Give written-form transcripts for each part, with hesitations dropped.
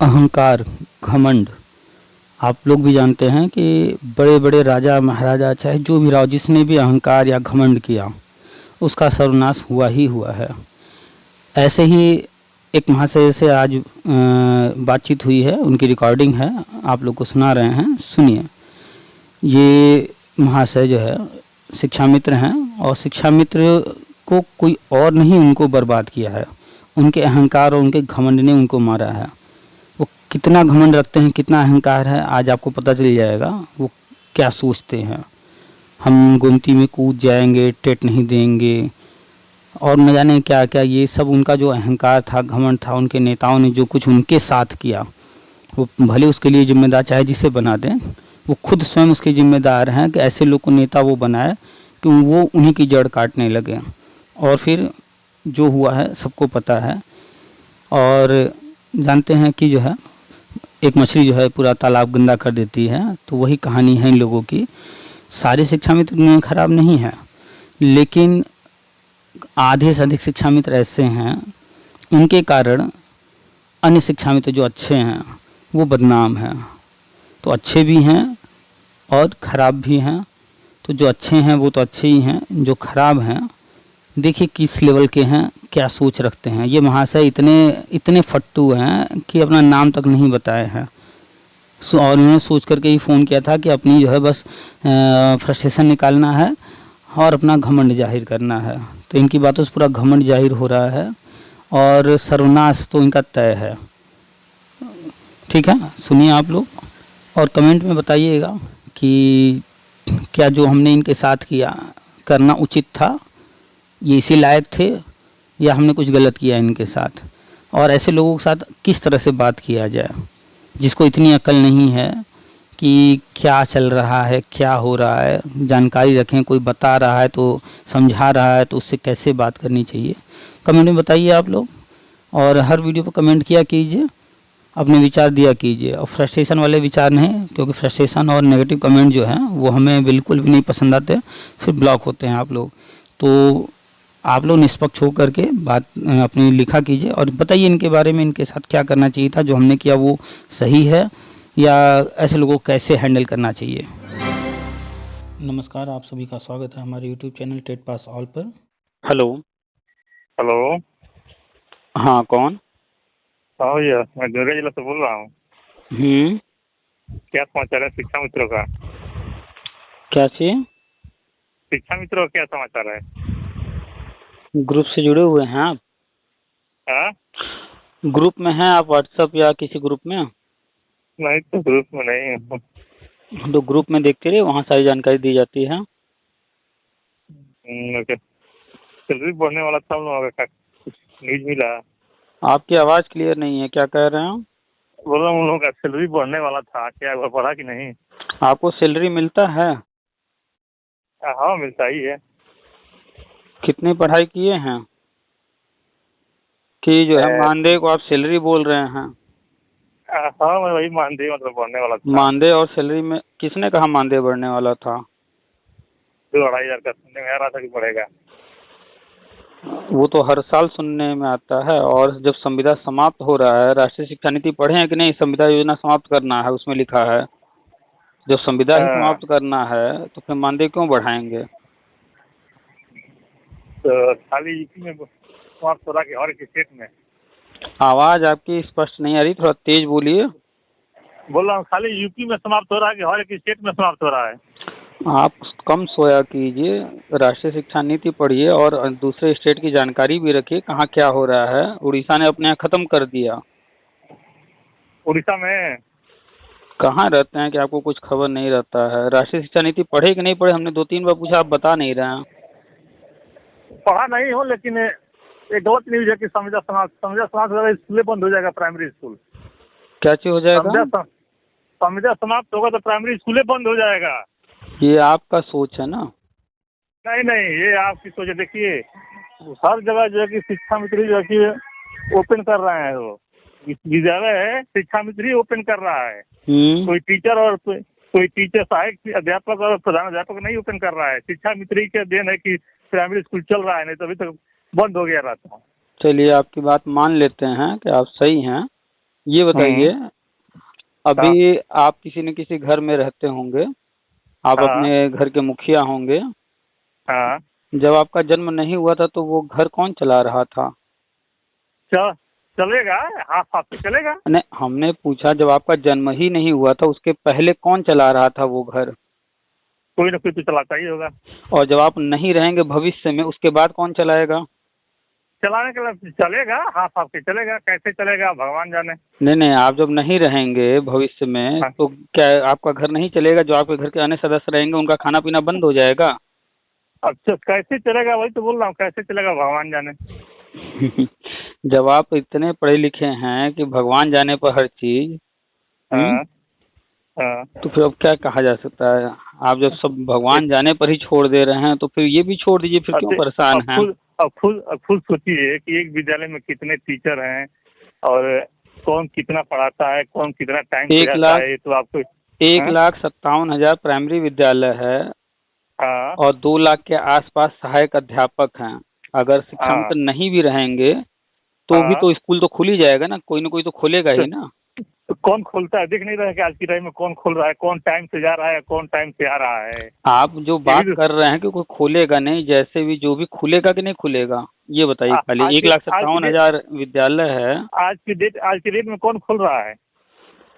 अहंकार, घमंड। आप लोग भी जानते हैं कि बड़े बड़े राजा महाराजा चाहे जो भी रहा जिसने भी अहंकार या घमंड किया उसका सर्वनाश हुआ ही हुआ है। ऐसे ही एक महाशय से आज बातचीत हुई है, उनकी रिकॉर्डिंग है, आप लोग को सुना रहे हैं, सुनिए। ये महाशय जो है शिक्षा मित्र हैं और शिक्षा मित्र को कोई और नहीं उनको बर्बाद किया है, उनके अहंकार और उनके घमंड ने उनको मारा है। वो कितना घमंड रखते हैं, कितना अहंकार है, आज आपको पता चल जाएगा वो क्या सोचते हैं। हम गोमती में कूद जाएंगे, टेट नहीं देंगे और न जाने क्या क्या, ये सब उनका जो अहंकार था, घमंड था, उनके नेताओं ने जो कुछ उनके साथ किया वो भले उसके लिए जिम्मेदार चाहे जिसे बना दें, वो खुद स्वयं उसके जिम्मेदार हैं कि ऐसे लोग को नेता वो बनाए कि वो उन्हीं की जड़ काटने लगे। और फिर जो हुआ है सबको पता है। और जानते हैं कि जो है एक मछली जो है पूरा तालाब गंदा कर देती है, तो वही कहानी है इन लोगों की। सारे शिक्षा मित्र खराब नहीं है, लेकिन आधे से अधिक शिक्षा मित्र ऐसे हैं, उनके कारण अन्य शिक्षा मित्र जो अच्छे हैं वो बदनाम हैं। तो अच्छे भी हैं और ख़राब भी हैं। तो जो अच्छे हैं वो तो अच्छे ही हैं, जो खराब हैं देखिए किस लेवल के हैं, क्या सोच रखते हैं। ये महाशय इतने इतने फट्टू हैं कि अपना नाम तक नहीं बताए हैं। और उन्होंने सोच करके ही फ़ोन किया था कि अपनी जो है बस फ्रस्ट्रेशन निकालना है और अपना घमंड जाहिर करना है। तो इनकी बातों से पूरा घमंड जाहिर हो रहा है और सर्वनाश तो इनका तय है। ठीक है, सुनिए आप लोग और कमेंट में बताइएगा कि क्या जो हमने इनके साथ किया करना उचित था, ये इसी लायक थे, या हमने कुछ गलत किया इनके साथ। और ऐसे लोगों के साथ किस तरह से बात किया जाए जिसको इतनी अकल नहीं है कि क्या चल रहा है, क्या हो रहा है, जानकारी रखें। कोई बता रहा है तो समझा रहा है तो उससे कैसे बात करनी चाहिए, कमेंट में बताइए आप लोग। और हर वीडियो पर कमेंट किया कीजिए, अपने विचार दिया कीजिए और फ्रस्ट्रेशन वाले विचार नहीं, क्योंकि फ्रस्ट्रेशन और नेगेटिव कमेंट जो हैं वो हमें बिल्कुल भी नहीं पसंद आते, फिर ब्लॉक होते हैं आप लोग। तो आप लोग निष्पक्ष होकर के बात अपनी लिखा कीजिए और बताइए इनके बारे में, इनके साथ क्या करना चाहिए था, जो हमने किया वो सही है या ऐसे लोगों को कैसे हैंडल करना चाहिए। नमस्कार, आप सभी का स्वागत है हमारे YouTube channel TET pass all पर। हेलो। हेलो। हाँ, कौन? हाँ भैया, मैं दुर्गा जिला से बोल रहा हूँ। क्या समाचार है शिक्षा मित्रों का? क्या चाहिए? शिक्षा मित्रों का क्या समाचार है? ग्रुप से जुड़े हुए हैं आप? हाँ? ग्रुप में हैं आप, व्हाट्सएप या किसी ग्रुप में? नहीं तो ग्रुप में नहीं हूँ। तो ग्रुप में देखते रहिए, वहाँ सारी जानकारी दी जाती है। ओके। सैलरी बढ़ने वाला था, उन लोगों का कुछ न्यूज मिला? आपकी आवाज़ क्लियर नहीं है, क्या कह रहे हैं आप? बोल रहा हूँ उन लोगों का सैलरी बढ़ने वाला था, क्या वो बढ़ा कि नहीं? आपको सैलरी मिलता है? हाँ मिलता ही है। कितनी पढ़ाई किए हैं कि जो है मानदेय को आप सैलरी बोल रहे हैं? हाँ मैं वही मानदेय मतलब बढ़ने वाला था। मानदेय और सैलरी में किसने कहा मानदेय बढ़ने वाला था? 2-2.5 हज़ार का सुनने में आ रहा था कि बढ़ेगा। वो तो हर साल सुनने में आता है। और जब संविदा समाप्त हो रहा है, राष्ट्रीय शिक्षा नीति पढ़े हैं कि नहीं? संविदा योजना समाप्त करना है, उसमें लिखा है जब संविदा ही समाप्त करना है तो फिर मानदेय क्यों बढ़ाएंगे? तो खाली यूपी में समाप्त हो रहा कि और स्टेट में? आवाज़ आपकी स्पष्ट नहीं आ रही, थोड़ा तेज बोलिए। बोल रहा हूँ खाली यूपी में समाप्त हो रहा है कि हर एक स्टेट में समाप्त हो रहा है? आप कम सोया कीजिए, राष्ट्रीय शिक्षा नीति पढ़िए और दूसरे स्टेट की जानकारी भी रखिए, कहाँ क्या हो रहा है। उड़ीसा ने अपने यहाँ ख़त्म कर दिया। उड़ीसा में? कहाँ रहते हैं कि आपको कुछ खबर नहीं रहता है? राष्ट्रीय शिक्षा नीति पढ़े कि नहीं पढ़े, हमने 2-3 बार पूछा, आप बता नहीं रहे हैं। पढ़ा नहीं हो, लेकिन ये गलत न्यूज है कि संविदा समाप्त स्कूलें बंद हो जाएगा, प्राइमरी स्कूल। क्या चीज हो जाएगा? संविदा समाप्त होगा तो प्राइमरी स्कूलें बंद हो जाएगा। ये आपका सोच है ना? नहीं नहीं, ये आपकी सोच है। देखिए हर जगह जो है कि शिक्षा मित्र जो है कि ओपन कर रहे हैं, वो विद्यालय है शिक्षा मित्र ही ओपन कर रहा है। कोई टीचर और कोई टीचर सहायक अध्यापक और प्रधान अध्यापक नहीं ओपन कर रहा है। शिक्षा मित्र ही का देन है कि प्राइमरी स्कूल चल रहा है, नहीं तो अभी तक बंद हो गया रहता। चलिए आपकी बात मान लेते हैं कि आप सही हैं, ये बताइए, अभी आप किसी न किसी घर में रहते होंगे, आप हाँ। अपने घर के मुखिया होंगे। हाँ, जब आपका जन्म नहीं हुआ था तो वो घर कौन चला रहा था? चलेगा, हाफ हाफ से चलेगा। नहीं, हमने पूछा जब आपका जन्म ही नहीं हुआ था उसके पहले कौन चला रहा था वो घर? कोई ना कोई तो चलाता ही होगा। और जब आप नहीं रहेंगे भविष्य में उसके बाद कौन चलाएगा? चलाने के लिए चलेगा, हाफ हाफ से चलेगा, कैसे चलेगा भगवान जाने। नहीं नहीं, आप जब नहीं रहेंगे भविष्य में हाँ। तो क्या आपका घर नहीं चलेगा? जो आपके घर के अन्य सदस्य रहेंगे उनका खाना पीना बंद हो जाएगा? अच्छा, कैसे चलेगा वही तो बोल रहा हूँ, कैसे चलेगा भगवान जाने। जब आप इतने पढ़े लिखे हैं कि भगवान जाने पर हर चीज, हाँ। हाँ। तो फिर अब क्या कहा जा सकता है? आप जब सब भगवान जाने पर ही छोड़ दे रहे हैं तो फिर ये भी छोड़ दीजिए, फिर क्यों परेशान हैं? अब खुद सोचिए कि एक विद्यालय में कितने टीचर हैं और कौन कितना पढ़ाता है, कौन कितना टाइम देता है, ये तो आपको 1,57,000 प्राइमरी विद्यालय है। हाँ। और 2 लाख के आसपास सहायक अध्यापक हैं। अगर शिक्षा मित्र नहीं भी रहेंगे तो भी तो स्कूल तो खुल ही जाएगा ना, कोई ना कोई तो खोलेगा ही ना। तो कौन खोलता है? देख नहीं रहा है कि आज की टाइम में कौन खोल रहा है, कौन टाइम से जा रहा है, कौन टाइम से आ रहा है। आप जो बात कर रहे हैं कि कोई खोलेगा नहीं, जैसे भी जो भी खुलेगा कि नहीं खुलेगा ये बताइए। खाली 1,57,000 विद्यालय है। आज की डेट में कौन खोल रहा है?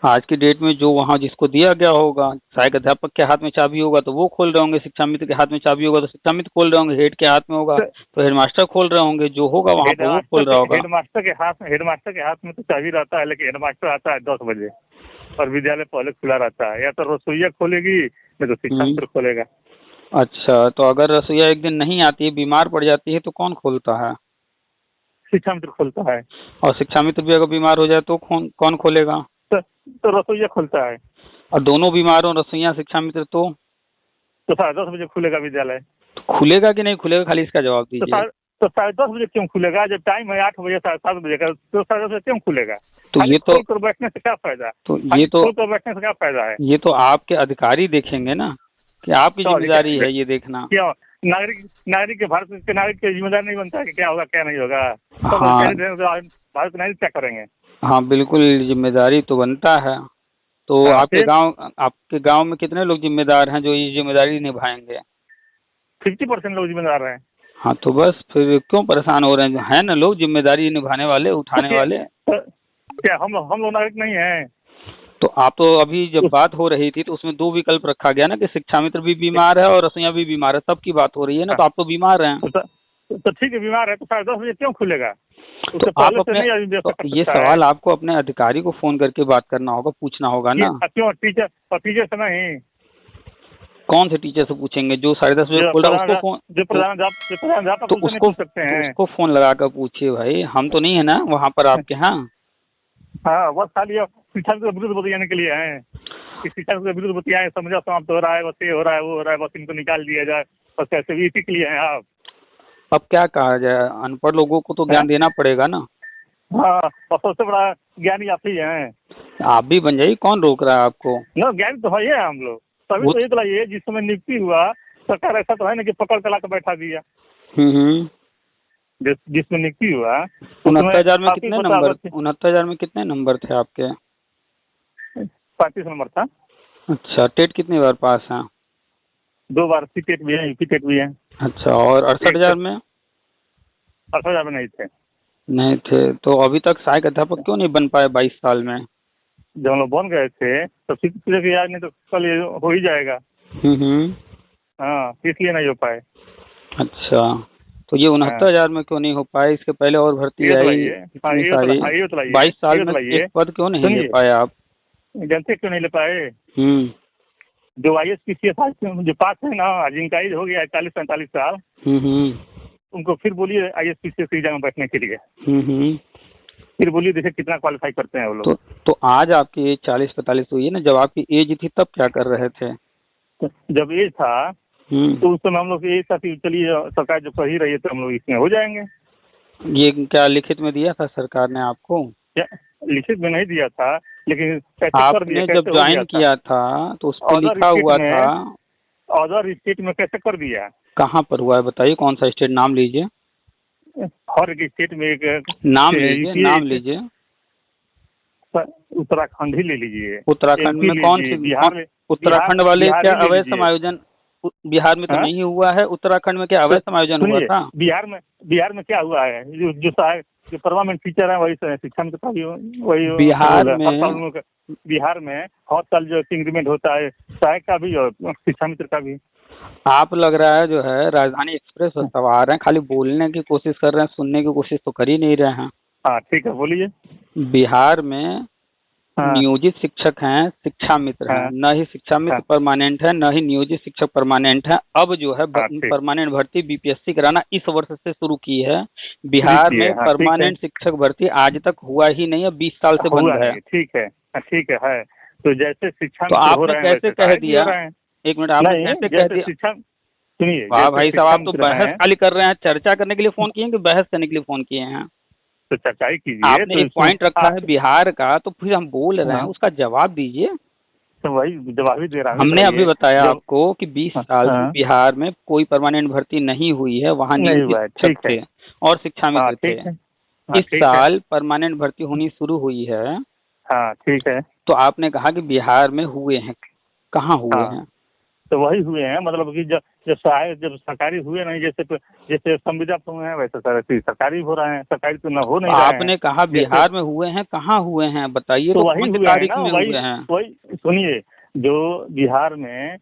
आज की डेट में जो वहाँ जिसको दिया गया होगा, सहायक अध्यापक के हाथ में चाबी होगा तो वो खोल रहे होंगे, शिक्षा मित्र के हाथ में चाबी होगा तो शिक्षा मित्र खोल रहे होंगे, हेड के हाथ में होगा तो हेडमास्टर खोल रहे होंगे, जो होगा वहाँ पर वो खोल रहा होगा। हेडमास्टर के हाथ में तो चाबी रहता है, लेकिन हेडमास्टर आता है 10 बजे और विद्यालय पहले खुला रहता है। या तो रसोईया खोलेगी नहीं तो शिक्षा मित्र खोलेगा। अच्छा, तो अगर रसोईया एक दिन नहीं आती है, बीमार पड़ जाती है तो कौन खोलता है? शिक्षा मित्र खोलता है। और शिक्षा मित्र भी अगर बीमार हो जाए तो कौन खोलेगा? तो रसोईया खोलता है। और दोनों बीमार हो, रसोईया शिक्षा मित्र, तो 10:30 बजे खुलेगा विद्यालय। तो खुलेगा कि नहीं खुलेगा, खाली इसका जवाब दीजिए। तो 10:30 बजे क्यों खुलेगा? जब टाइम है 8 बजे 7:30 बजे का, तो 10:30 बजे क्यों खुलेगा? तो ये तो खोल बैठने से क्या फायदा? बैठने से क्या फायदा है? ये तो आपके अधिकारी देखेंगे ना, कि आपकी जिम्मेदारी है ये देखना। क्यों नागरिक के भारत के नागरिक की जिम्मेदारी नहीं बनता है कि क्या होगा क्या नहीं होगा? हाँ, भारत के नागरिक क्या करेंगे? हाँ बिल्कुल, जिम्मेदारी तो बनता है। तो आपके गांव में कितने लोग जिम्मेदार हैं जो ये जिम्मेदारी निभाएंगे? 50% लोग जिम्मेदार हैं। हाँ, तो बस फिर क्यों परेशान हो रहे हैं? है ना लोग जिम्मेदारी निभाने वाले, उठाने वाले। क्या हम लोग नागरिक नहीं हैं? तो आप तो अभी जब बात हो रही थी तो उसमें 2 विकल्प रखा गया ना कि शिक्षा मित्र भी बीमार है और रसोईया भी बीमार है, सबकी बात हो रही है ना, तो आप तो बीमार हैं। तो ठीक है, बीमार है तो 10:30 बजे क्यों खुलेगा? तो आप अपने ये सवाल आपको अपने अधिकारी को फोन करके बात करना होगा, पूछना होगा ना। क्यों टीचर से नहीं? कौन से टीचर से पूछेंगे? जो 10:30 बजे खोल रहा है उसको फोन, जो प्रधानाध्यापक तो उसको फोन लगा कर पूछिए भाई, हम तो नहीं है ना वहाँ पर आपके यहाँ। हाँ, बस खाली शिक्षा के विरुद्ध बतियाने के लिए हैं कि शिक्षा के विरुद्ध बतियाए, समझा समाप्त हो रहा है, बस ये हो रहा है वो हो रहा है, बस इनको निकाल दिया जाए, बस कैसे भी इसी के लिए हैं आप। अब क्या कहा जाए, अनपढ़ लोगों को तो ज्ञान देना पड़ेगा ना। हाँ, और सबसे बड़ा ज्ञानी आप ही हैं। आप भी बन जाइए, कौन रोक रहा है आपको? न, ज्ञानी तो है हम लोग, तभी तो ये तो लाइए जिस समय नियुक्ति हुआ सरकार ऐसा तो है ना कि पकड़ के ला कर बैठा दिया। जिसमें नियुक्ति हुआ 69,000 में कितने नंबर? 69,000 में कितने नंबर थे आपके? 35 नंबर था। अच्छा, टेट कितनी बार पास हैं? 2 बार, सी टेट भी है, यूपी टेट भी है। अच्छा, और 68,000 में? 68,000 में नहीं थे। तो अभी तक सहायक अध्यापक क्यों नहीं बन पाए 22 साल में? जब हम लोग बन गए थे तो यार नहीं तो कल ये हो ही जाएगा। हाँ, इसलिए नहीं हो पाए। अच्छा, तो ये 69,000 में क्यों नहीं हो पाए? इसके पहले और भर्ती आई इतनी सारी, 22 साल में एक पद क्यों नहीं ले पाए आप? जनते क्यों नहीं ले पाए? जो ISPCS जो पास है ना, जिनका एज हो गया 40-45 साल, उनको फिर बोलिए ISPCS एग्जाम में बैठने के लिए, फिर बोलिए देखिए कितना क्वालिफाई करते हैं वो लोग। तो आज आपकी एज 40-45 हुई है ना, जब आपकी एज थी तब क्या कर रहे थे? जब एज था तो उस समय हम लोग एज था, चलिए सरकार जो कह ही रही है तो हम लोग इसमें हो जाएंगे। ये क्या लिखित में दिया था सरकार ने आपको? लिखित में नहीं दिया था, लेकिन आपने जब ज्वाइन किया था तो उस पर लिखा हुआ था। अदर स्टेट में कैसे कर दिया? कहाँ पर हुआ है बताइए, कौन सा स्टेट? नाम लीजिए। हर एक स्टेट में एक नाम लीजिए। उत्तराखंड ही ले लीजिए। उत्तराखंड MP में ले कौन लीजिए, सी बिहार में उत्तराखंड वाले बिहार क्या ही ले अवैध लीजिए। समायोजन बिहार में तो हाँ? नहीं हुआ है, उत्तराखंड में क्या अवैध समायोजन हुआ सुनिए, था? बिहार में क्या हुआ है, जो सहायक जो परमानेंट टीचर है वही शिक्षा मित्र का भी वही बिहार हर में साल बिहार में हर साल जो इंक्रीमेंट होता है सहायक का भी और शिक्षा मित्र का भी। आप लग रहा है जो है राजधानी एक्सप्रेस पर सवार हैं, खाली बोलने की कोशिश कर रहे हैं, सुनने की कोशिश तो कर ही नहीं रहे हैं। हाँ ठीक है, बोलिए। बिहार में हाँ नियोजित शिक्षक हैं, शिक्षा मित्र हैं, हाँ न ही शिक्षा मित्र हाँ। परमानेंट है, न ही नियोजित शिक्षक परमानेंट है। अब जो है हाँ, ठीक। परमानेंट भर्ती बीपीएससी कराना इस वर्ष से शुरू की है। बिहार शुरू की है, में हाँ, ठीक है। परमानेंट शिक्षक भर्ती आज तक हुआ ही नहीं है, 20 साल से हुआ बंद है। नहीं, ठीक है, हाँ, ठीक है। तो जैसे शिक्षा तो मित्र हो आपने रहे हैं कैसे वैसे कह सहायक भी दिया? हो रहे हैं। एक मिनट, आपने नहीं, कैसे कह जैसे दिया? शिक्षा सुनिए, वाह जैसे भाई साहब, शिक्षा आप तो मित्र बहस हैं खाली कर रहे हैं। चर्चा करने के लिए फोन किए हैं कि बहस करने के लिए फोन किए हैं? तो चर्चा ही कीजिए। आपने एक पॉइंट रखा है बिहार का, तो फिर हम बोल रहे हैं, हाँ। उसका जवाब दीजिए। तो वही जवाब ही दे रहा हूँ। हमने अभी बताया आपको कि 20 साल से हाँ। बिहार में कोई परमानेंट भर्ती नहीं हुई है, वहाँ नहीं नियोजित हुआ है, शिक्षक ठीक है। थे और शिक्षा हाँ, मित्र थे। ठीक है। हाँ, इस ठीक है। साल परमानेंट भर्ती होनी शुरू हुई है, हाँ ठीक है। तो आपने कहा कि बिहार में हुए हैं, कहाँ हुए हाँ। हैं? तो वही हुए हैं, मतलब कि जब सहायक जब सरकारी हुए नहीं, जैसे संविदा तो हुए हैं वैसे सरकारी हो रहे हैं, सरकारी तो न हो नहीं रहे हैं। आपने कहा बिहार में हुए हैं, कहाँ हुए हैं बताइए? तो वही कौन सी हुए हैं तारीख ना, में हुए हैं? वही सुनिए, जो बिहार में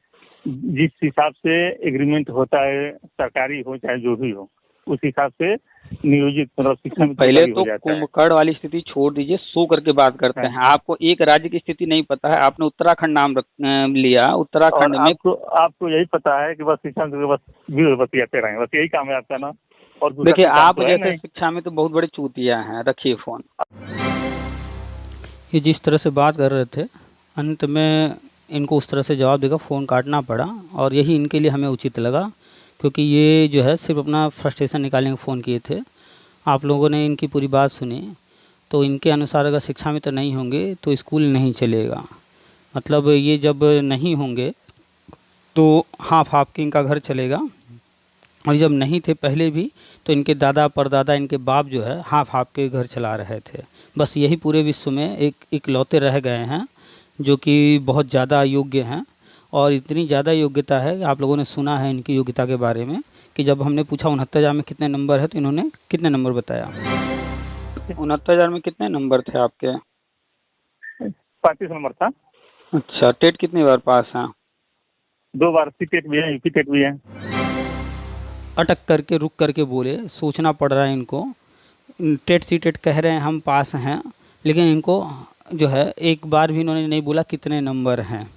जिस हिसाब से एग्रीमेंट होता है, सरकारी हो चाहे जो भी हो, उस हिसाब से नियोजित मतलब शिक्षा मित्र पहले का भी तो हो जाता है। कुंभकर्ण वाली स्थिति छोड़ दीजिए, सो करके बात करते हैं। आपको एक राज्य की स्थिति नहीं पता है, आपने उत्तराखंड नाम लिया। उत्तराखंड और में आपको यही पता है कि बस शिक्षा मित्र बस बतियाते रहे, बस यही काम है आपका ना। और दूसरा देखिए, कोई काम आप तो है जैसे नहीं। शिक्षा में तो बहुत बड़े चूतिया हैं। रखिए फोन। ये जिस तरह से बात कर रहे थे, अंत में इनको उस तरह से जवाब देकर फ़ोन काटना पड़ा, और यही इनके लिए हमें उचित लगा, क्योंकि ये जो है सिर्फ अपना फ्रस्ट्रेशन निकालने को फ़ोन किए थे। आप लोगों ने इनकी पूरी बात सुनी, तो इनके अनुसार अगर शिक्षा मित्र नहीं होंगे तो स्कूल नहीं चलेगा। मतलब ये जब नहीं होंगे तो हाफ हाफ के इनका घर चलेगा, और जब नहीं थे पहले भी तो इनके दादा परदादा, इनके बाप जो है हाफ हाफ के घर चला रहे थे। बस यही पूरे विश्व में एक इकलौते रह गए हैं जो कि बहुत ज़्यादा योग्य हैं, और इतनी ज़्यादा योग्यता है कि आप लोगों ने सुना है इनकी योग्यता के बारे में, कि जब हमने पूछा 69,000 में कितने नंबर है, तो इन्होंने कितने नंबर बताया? 69,000 में कितने नंबर थे आपके? 35 नंबर था। अच्छा, टेट कितनी बार पास हैं? 2 बार सीटेट भी है, यूपी टेट भी है। अटक करके रुक करके बोले, सोचना पड़ रहा है इनको। टेट सीटेट कह रहे हैं हम पास हैं, लेकिन इनको जो है एक बार भी इन्होंने नहीं बोला कितने नंबर हैं।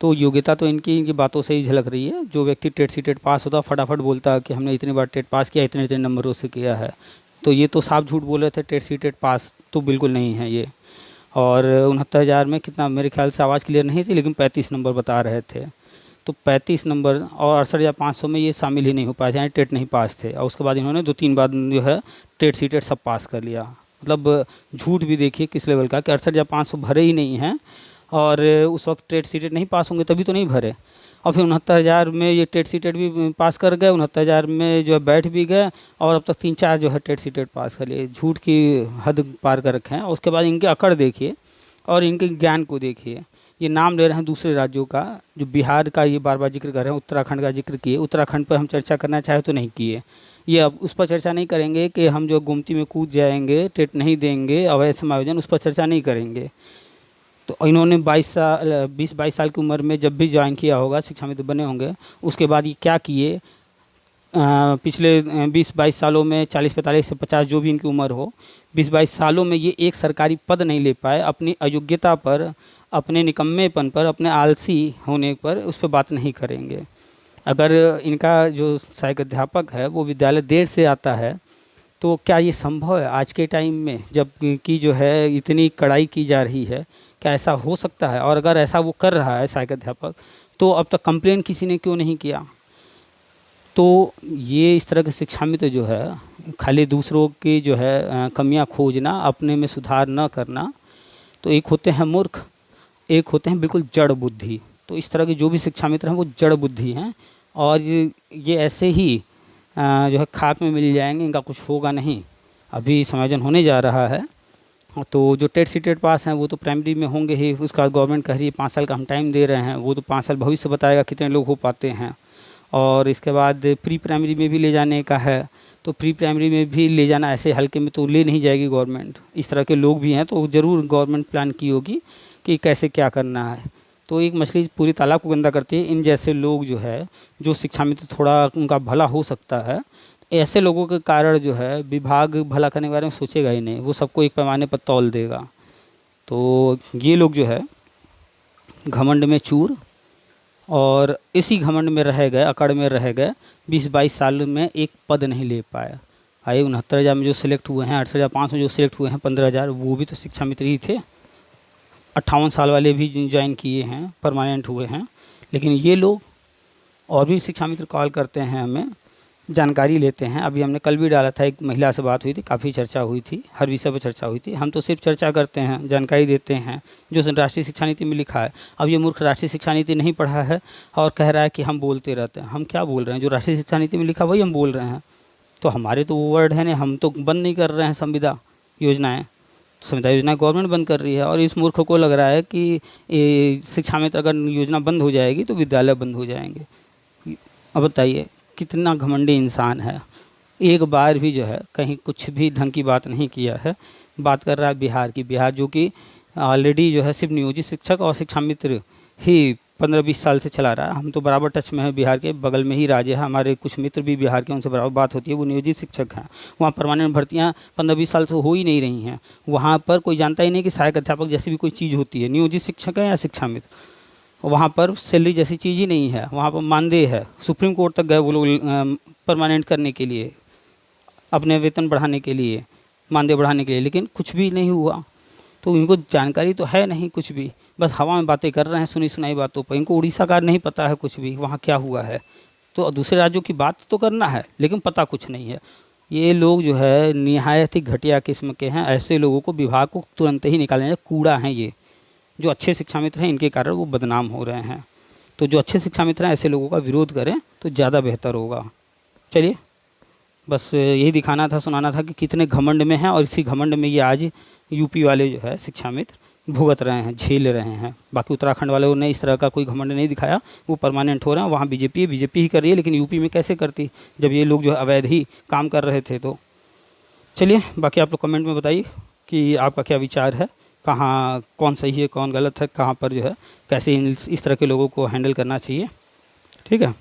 तो योग्यता तो इनकी बातों से ही झलक रही है। जो व्यक्ति टेट सीटेट पास होता फटाफट बोलता कि हमने इतनी बार टेट पास किया, इतने इतने नंबरों से किया है। तो ये तो साफ झूठ बोल रहे थे, टेट सीटेट पास तो बिल्कुल नहीं है ये। और 69,000 में कितना, मेरे ख्याल से आवाज़ क्लियर नहीं थी, लेकिन 35 नंबर बता रहे थे। तो 35 नंबर और 68,500 में ये शामिल ही नहीं हो पाए, यानी टेट नहीं पास थे। और उसके बाद इन्होंने 2-3 बार जो है टेट सीटेट सब पास कर लिया। मतलब झूठ भी देखिए किस लेवल का, कि 68,500 भरे ही नहीं हैं, और उस वक्त टेट सीटेट नहीं पास होंगे तभी तो नहीं भरे। और फिर 69,000 में ये टेट सीटेट भी पास कर गए, 69,000 में जो है बैठ भी गए, और अब तक 3-4 जो है टेट सीटेट पास कर लिए। झूठ की हद पार कर रखे हैं। और उसके बाद इनके अकड़ देखिए और इनके ज्ञान को देखिए। ये नाम ले रहे हैं दूसरे राज्यों का, जो बिहार का ये बार बार जिक्र कर रहे हैं, उत्तराखंड का जिक्र किए। उत्तराखंड पर हम चर्चा करना चाहे तो नहीं किए। ये अब उस पर चर्चा नहीं करेंगे कि हम जो गोमती में कूद जाएंगे, टेट नहीं देंगे, अवैध समायोजन, उस पर चर्चा नहीं करेंगे। तो इन्होंने 20-22 साल की उम्र में जब भी ज्वाइन किया होगा, शिक्षा मित्र बने होंगे, उसके बाद ये क्या किए? पिछले 20-22 सालों में 40-45 से 50 जो भी इनकी उम्र हो, 20-22 सालों में ये एक सरकारी पद नहीं ले पाए। अपनी अयोग्यता पर, अपने निकम्मेपन पर, अपने आलसी होने पर उस पर बात नहीं करेंगे। अगर इनका जो सहायक अध्यापक है वो विद्यालय देर से आता है, तो क्या ये संभव है आज के टाइम में, जब कि जो है इतनी कड़ाई की जा रही है? क्या ऐसा हो सकता है? और अगर ऐसा वो कर रहा है सहायक अध्यापक, तो अब तक कंप्लेन किसी ने क्यों नहीं किया? तो ये इस तरह के शिक्षा मित्र जो है खाली दूसरों की जो है कमियां खोजना, अपने में सुधार न करना, तो एक होते हैं मूर्ख, एक होते हैं बिल्कुल जड़ बुद्धि। तो इस तरह के जो भी शिक्षा मित्र हैं वो जड़ बुद्धि हैं, और ये ऐसे ही जो है खाक में मिल जाएंगे, इनका कुछ होगा नहीं। अभी समायोजन होने जा रहा है, तो जो टेट सी टेट पास हैं वो तो प्राइमरी में होंगे ही, उसका गवर्नमेंट कह रही है 5 साल का हम टाइम दे रहे हैं, वो तो 5 साल भविष्य बताएगा कितने लोग हो पाते हैं। और इसके बाद प्री प्राइमरी में भी ले जाने का है, तो प्री प्राइमरी में भी ले जाना ऐसे हल्के में तो ले नहीं जाएगी गवर्नमेंट। इस तरह के लोग भी हैं, तो ज़रूर गवर्नमेंट प्लान की होगी कि कैसे क्या करना है। तो एक मछली पूरी तालाब को गंदा करती है। इन जैसे लोग जो है, जो शिक्षा में तो थोड़ा उनका भला हो सकता है, ऐसे लोगों के कारण जो है विभाग भला करने के बारे में सोचेगा ही नहीं, वो सबको एक पैमाने पर तौल देगा। तो ये लोग जो है घमंड में चूर, और इसी घमंड में रह गए, अकड़ में रह गए। 20-22 साल में एक पद नहीं ले पाए। आए 69,000 में जो सिलेक्ट हुए हैं, 68,500 जो सिलेक्ट हुए हैं, 15,000 वो भी तो शिक्षा मित्र ही थे। 58 साल वाले भी ज्वाइन किए हैं, परमानेंट हुए हैं। लेकिन ये लोग और भी शिक्षा मित्र कॉल करते हैं, हमें जानकारी लेते हैं। अभी हमने कल भी डाला था, एक महिला से बात हुई थी, काफ़ी चर्चा हुई थी, हर विषय पर चर्चा हुई थी। हम तो सिर्फ चर्चा करते हैं, जानकारी देते हैं जो राष्ट्रीय शिक्षा नीति में लिखा है। अब ये मूर्ख राष्ट्रीय शिक्षा नीति नहीं पढ़ा है और कह रहा है कि हम बोलते रहते हैं। हम क्या बोल रहे हैं? जो राष्ट्रीय शिक्षा नीति में लिखा वही हम बोल रहे हैं। तो हमारे तो वो वर्ड है ना, हम तो बंद नहीं कर रहे हैं संविदा योजनाएँ। संविदा योजना गवर्नमेंट बंद कर रही है, और इस मूर्ख को लग रहा है कि शिक्षा में अगर योजना बंद हो जाएगी तो विद्यालय बंद हो जाएंगे। अब बताइए कितना घमंडी इंसान है। एक बार भी जो है कहीं कुछ भी ढंग की बात नहीं किया है। बात कर रहा है बिहार की। बिहार जो कि ऑलरेडी जो है सिर्फ नियोजित शिक्षक और शिक्षा मित्र ही 15-20 साल से चला रहा है। हम तो बराबर टच में है, बिहार के बगल में ही राज्य है, हमारे कुछ मित्र भी बिहार के, उनसे बराबर बात होती है, वो नियोजित शिक्षक हैं। वहाँ परमानेंट भर्तियाँ 15-20 साल से हो ही नहीं रही हैं। वहाँ पर कोई जानता ही नहीं कि सहायक अध्यापक जैसी भी कोई चीज़ होती है, नियोजित शिक्षक है या शिक्षा मित्र। वहाँ पर सैलरी जैसी चीज़ ही नहीं है, वहाँ पर मानदेय है। सुप्रीम कोर्ट तक गए वो लोग परमानेंट करने के लिए, अपने वेतन बढ़ाने के लिए, मानदेय बढ़ाने के लिए, लेकिन कुछ भी नहीं हुआ। तो इनको जानकारी तो है नहीं कुछ भी, बस हवा में बातें कर रहे हैं, सुनी सुनाई बातों पर। इनको उड़ीसा का नहीं पता है कुछ भी वहाँ क्या हुआ है। तो दूसरे राज्यों की बात तो करना है लेकिन पता कुछ नहीं है। ये लोग जो है निहायत ही घटिया किस्म के हैं। ऐसे लोगों को विभाग को तुरंत ही निकालना, कूड़ा हैं ये। जो अच्छे शिक्षा मित्र हैं इनके कारण वो बदनाम हो रहे हैं। तो जो अच्छे शिक्षा मित्र हैं ऐसे लोगों का विरोध करें तो ज़्यादा बेहतर होगा। चलिए, बस यही दिखाना था, सुनाना था कि कितने घमंड में हैं, और इसी घमंड में ये आज यूपी वाले जो है शिक्षा मित्र भुगत रहे हैं, झेल रहे हैं। बाकी उत्तराखंड वालों ने इस तरह का कोई घमंड नहीं दिखाया, वो परमानेंट हो रहे हैं। वहाँ बीजेपी ही कर रही है, लेकिन यूपी में कैसे करती जब ये लोग जो है अवैध ही काम कर रहे थे। तो चलिए, बाकी आप लोग कमेंट में बताइए कि आपका क्या विचार है, कहाँ कौन सही है कौन गलत है, कहाँ पर जो है कैसे इस तरह के लोगों को हैंडल करना चाहिए। ठीक है।